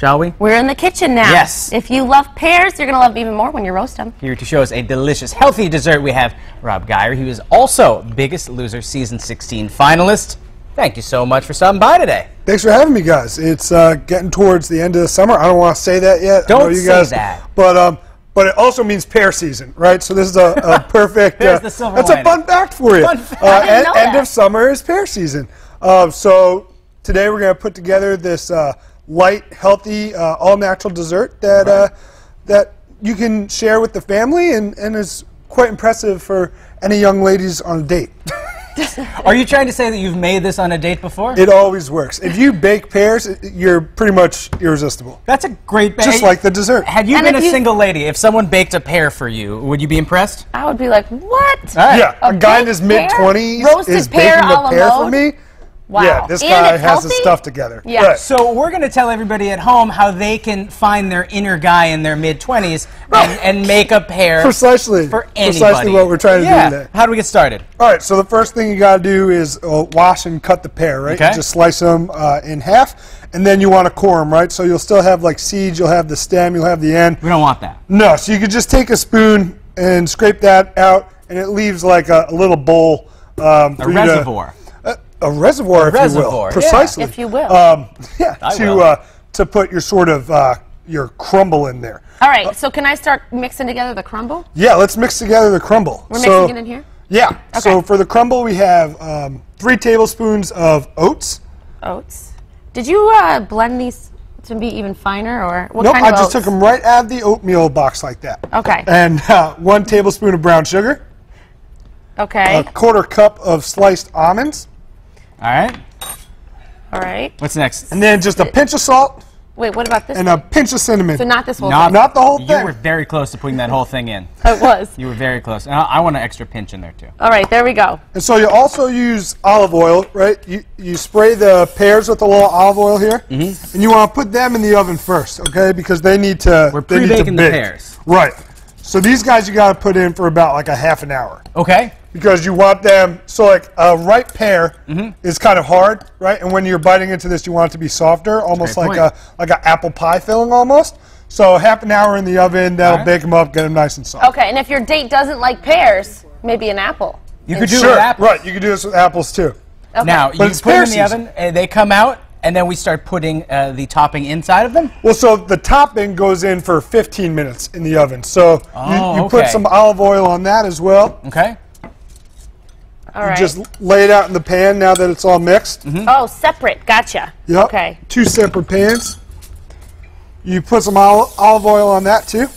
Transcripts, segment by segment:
shall we? We're in the kitchen now. Yes. If you love pears, you're going to love them even more when you roast them. Here to show us a delicious, healthy dessert, we have Rob Guiry, who is also Biggest Loser Season 16 finalist. Thank you so much for stopping by today. Thanks for having me, guys. It's getting towards the end of the summer. I don't want to say that yet. Don't you guys, say that. But it also means pear season, right? So this is a perfect. There's the silver that's lining. a fun fact for you. Fun fact. I didn't know End that. of summer is pear season. So today we're going to put together this light, healthy, all-natural dessert that that you can share with the family and is quite impressive for any young ladies on a date. Are you trying to say that you've made this on a date before? It always works. If you bake pears, you're pretty much irresistible. That's a great bake. Just like the dessert. Had you And been if a you- single lady, if someone baked a pear for you, would you be impressed? I would be like, what? All right. Yeah, a guy in his baked pear? mid-20s Roasted is pear baking a a la pear for mode? me. Wow. Yeah, this And guy it's has his healthy? stuff together. Yeah. Right. So we're going to tell everybody at home how they can find their inner guy in their mid-20s and make a pear Precisely. for anybody. Precisely what we're trying to do today. How do we get started? All right, so the first thing you got to do is wash and cut the pear, right? Okay. You just slice them in half, and then you want to core them, right? So you'll still have like seeds, you'll have the stem, you'll have the end. We don't want that. No, so you could just take a spoon and scrape that out, and it leaves like a little bowl. A reservoir. A reservoir, if you reservoir, will. yeah. Precisely. If you will. To put your sort of your crumble in there. All right, so can I start mixing together the crumble? Yeah, let's mix together the crumble. We're mixing it in here? Yeah. Okay. So for the crumble, we have 3 tablespoons of oats. Oats. Did you blend these to be even finer, or what Nope, kind of I just oats? took them right out of the oatmeal box like that. Okay. And 1 tablespoon of brown sugar, Okay. a 1/4 cup of sliced almonds, All right. All right. What's next? and then just a pinch of salt Wait, what about this? and a pinch of cinnamon. So not this whole Not- thing. Not the whole You thing. were very close to putting that whole thing in. It was. You were very close. And I want an extra pinch in there, too. All right, there we go. And so you also use olive oil, right? You spray the pears with a little olive oil here, and you want to put them in the oven first, okay? Because they need to. We're they need to pre-baking the bake. pears. Right. So these guys you got to put in for about like a half an hour. Okay. Because you want them, so like a ripe pear is kind of hard, right? And when you're biting into this, you want it to be softer, almost Great like point. an apple pie filling almost. So half an hour in the oven, that'll Alright. bake them up, get them nice and soft. Okay, and if your date doesn't like pears, maybe an apple. You could do it Sure, with apples. right? You can do this with apples too. Okay. Now, you it's put them pear in the season. oven, and they come out, and then we start putting the topping inside of them? Well, so the topping goes in for 15 minutes in the oven. So you put okay. some olive oil on that as well. Okay. All right. Just lay it out in the pan now that it's all mixed. Oh, separate. Gotcha. Yep. Okay. 2 separate pans. You put some olive oil on that too.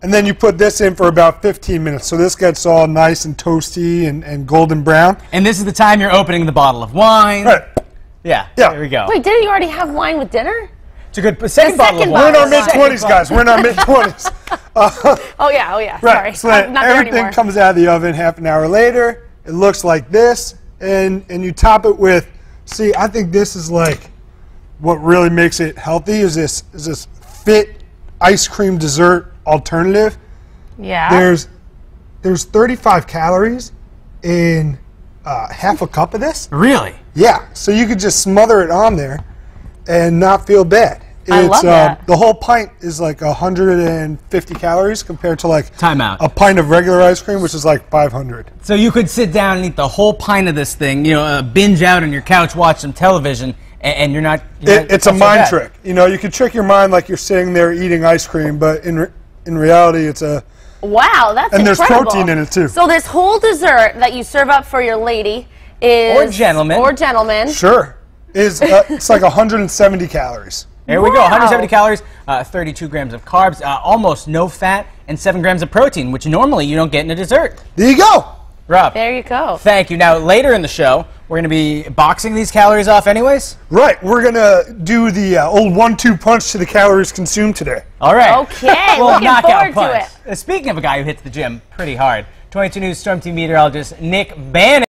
And then you put this in for about 15 minutes. So this gets all nice and toasty and golden brown. And this is the time you're opening the bottle of wine. Right. Yeah. Yeah. There we go. Wait, didn't you already have wine with dinner? It's a good second bottle of second wine. We're in our Bottle of wine. mid-20s, guys. We're in our mid-20s. Oh yeah. Right. Sorry. So then Not there everything anymore. comes out of the oven half an hour later. It looks like this. And you top it with, see, I think this is like what really makes it healthy is this fit ice cream dessert alternative. Yeah. There's 35 calories in half a cup of this. Really? Yeah, so you could just smother it on there and not feel bad. I love that. The whole pint is like 150 calories compared to like Time out. a pint of regular ice cream, which is like 500. So you could sit down and eat the whole pint of this thing, binge out on your couch, watch some television, and you're not... It's a mind trick. You know, you can trick your mind like you're sitting there eating ice cream, but in reality, it's a... Wow, that's And there's incredible. protein in it, too. So this whole dessert that you serve up for your lady is... Or gentleman. Or gentleman. Sure. It's like 170 calories. There we go, Wow. 170 calories, 32 grams of carbs, almost no fat, and 7 grams of protein, which normally you don't get in a dessert. There you go. Rob, There you go. thank you. Now, later in the show, we're going to be boxing these calories off anyways? Right, we're going to do the old 1-2 punch to the calories consumed today. All right. Okay, Well, looking knockout forward to punch. Speaking of a guy who hits the gym pretty hard, 22 News Storm Team meteorologist Nick Bannon